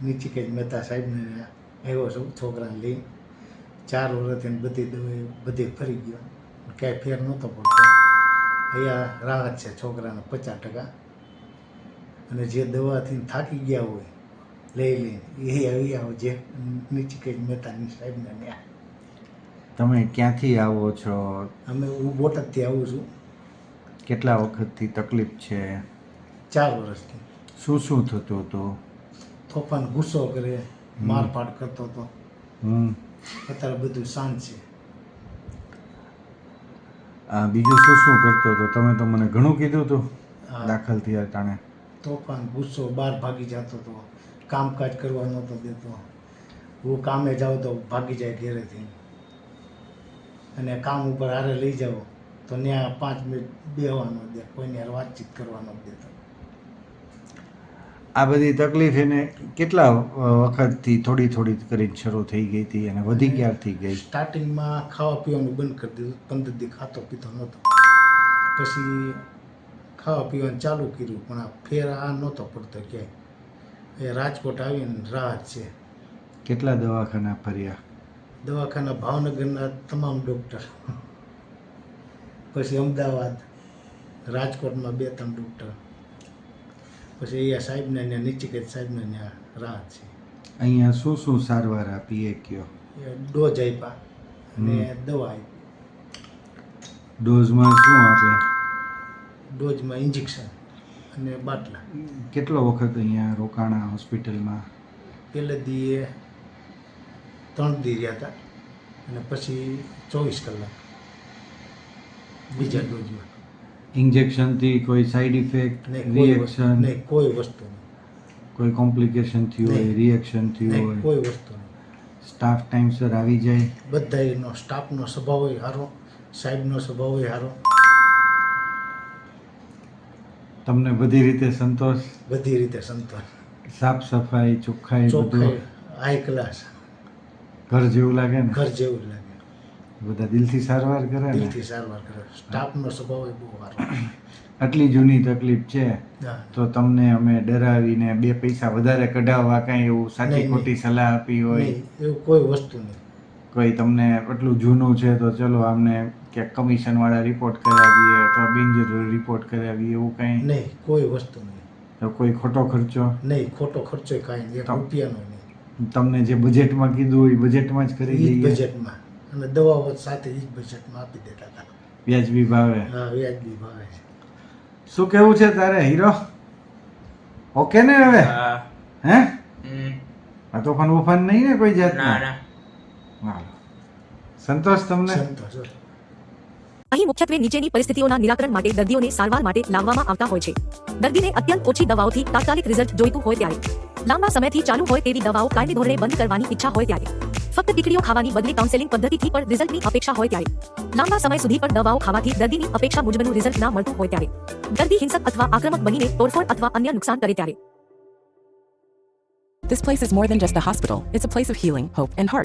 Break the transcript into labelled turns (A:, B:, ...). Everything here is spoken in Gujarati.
A: નીચિકેત મહેતા સાહેબને આવ્યો છું છોકરાને લઈને 4 વર્ષથી બધી દવાઈ બધી ફરી ગયો, ક્યાંય ફેર નહોતો પડતો. અહીંયા રાહત છે છોકરાને 50%. અને જે દવાથી થાકી ગયા હોય લઈ લઈને એ આવી આવો જે નીચિકેત મહેતાની સાહેબને ત્યાં.
B: તમે ક્યાંથી આવો છો?
A: હું બોટાદથી આવું છું.
B: કેટલા વખતથી તકલીફ છે?
A: 4 વર્ષથી.
B: શું શું થતું હતું?
A: તોફાન ગુસ્સો કરે, મારપાટ કરતો હતો. અત્યારે બધું શાંત છે.
B: બીજું શું શું કરતો હતો? તમે તો મને ઘણું કીધું હતું દાખલ થયા તાણે.
A: તોફાન ગુસ્સો, બહાર ભાગી જતો હતો, કામકાજ કરવા નહોતો દેતો. હું કામે જાઉં તો ભાગી જાય ઘેરેથી, અને કામ ઉપર હારે લઈ જાઓ તો ત્યાં 5 મિનિટ બેહવાનો દે, કોઈને હારે વાતચીત કરવાનો દેતો.
B: આ બધી તકલીફ એને કેટલા વખતથી થોડી થોડી કરીને શરૂ થઈ ગઈ હતી અને વધી ક્યારથી ગઈ?
A: સ્ટાર્ટિંગમાં ખાવા પીવાનું બંધ કરી દીધું, 15 દી ખાતો પીતો નહોતો. પછી ખાવા પીવાનું ચાલુ કર્યું, પણ આ ફેર આ નહોતો પડતો ક્યાંય. એ રાજકોટ આવીને રાહત છે.
B: કેટલા દવાખાના ફર્યા?
A: દવાખાના ભાવનગરના તમામ ડૉક્ટર, પછી અમદાવાદ, રાજકોટમાં 2-3 ડૉક્ટર, પછી અહીંયા સાહેબને ત્યાં નીચિકેત સાહેબને ત્યાં રાહત છે.
B: અહીંયા શું શું સારવાર આપી એ કયો?
A: એ ડોઝ આપ્યા અને દવા આપી.
B: ડોઝમાં શું આપે?
A: ડોઝમાં ઇન્જેક્શન અને બાટલા.
B: કેટલો વખત અહીંયા રોકાણા હોસ્પિટલમાં?
A: પહેલે દી 3 દી રહ્યા હતા, અને પછી 24 કલાક બીજા ડોઝમાં.
B: ઇન્જેક્શનથી કોઈ સાઈડ ઇફેક્ટ, રિએક્શન?
A: નહીં, કોઈ વસ્તુ નહીં.
B: કોઈ કોમ્પ્લિકેશન થયું હોય, રિએક્શન થયું
A: નહીં,
B: હોય?
A: કોઈ વસ્તુ નહીં.
B: સ્ટાફ ટાઈમસર આવી જાય?
A: બધાનો સ્ટાફનો સ્વભાવ હોય સારો, સાહેબનો સ્વભાવ હોય સારો.
B: તમને બધી રીતે સંતોષ?
A: બધી રીતે સંતોષ.
B: સાફ સફાઈ, ચોખ્ખાઈ, બધું
A: ચોખ્ખાઈ હાઈ ક્લાસ,
B: ઘર જેવું લાગે ને?
A: ઘર જેવું લાગે.
B: બધા દિલથી સારવાર કરે ને?
A: દિલથી સારવાર કરે. સ્ટાફનો સ્વભાવ હોય બહુ સારો.
B: આટલી જૂની તકલીફ છે
A: હા.
B: તો તમને અમે ડરાવીને 2 પૈસા વધારે કઢાવવા કાંઈ એવું સાચી
A: નહીં,
B: ખોટી સલાહ આપી હોય?
A: નહીં, એવું કોઈ વસ્તુ નહીં.
B: કોઈ તમને એટલું જૂનું છે તો ચલો આમને ક્યાંક કમિશનવાળા રિપોર્ટ કરાવીએ અથવા બિનજરૂરી રિપોર્ટ કરાવીએ, એવું કંઈ?
A: નહીં, કોઈ વસ્તુ નહીં.
B: તો કોઈ ખોટો ખર્ચો?
A: નહીં, ખોટો ખર્ચો કાંઈ નહીં, 1 રૂપિયાનો નહીં.
B: તમને જે બજેટમાં કીધું હોય બજેટમાં જ કરી
A: એ જ
B: દઈએ?
A: બજેટમાં, અને દવાઓ સાથે એ જ બજેટમાં આપી દેતા હતા.
B: વ્યાજબી ભાવે?
A: હા, વ્યાજબી ભાવે છે.
B: શું કેવું છે તારે હીરો? ઓકે ને હવે? હે આ તોફાન વોફાન નહીં ને કોઈ જાતના? હાલો. સંતોષ તમને?
A: સંતોષ હોય.
C: અહીં મુખ્યત્વે નીચેની પરિસ્થિતિઓના નિરાકરણ માટે દર્દીઓને સારવાર માટે લાવવામાં આવતા હોય છે. દર્દીને અત્યંત ઓછી દવાઓથી તાત્કાલિક રિઝલ્ટ જોઈતું હોય ત્યારે, લાંબા સમયથી ચાલુ હોય તેવી દવાઓ કાયમી ધોરણે બંધ કરવાની ઈચ્છા હોય ત્યારે, ફક્ત ટીકડીઓ ખાવાની બદલે કાઉન્સેલિંગ પદ્ધતિથી પણ રિઝલ્ટની અપેક્ષા હોય ત્યારે, લાંબા સમય સુધી પણ દવાઓ ખાવાથી દર્દીની અપેક્ષા મુજબનું રિઝલ્ટ ના મળતું હોય ત્યારે, દર્દી હિંસક અથવા આક્રમક બનીને તોડફોડ અથવા અન્ય નુકસાન કરે ત્યારે.
D: This place is more than just a hospital. It's a place of healing, hope, and heart.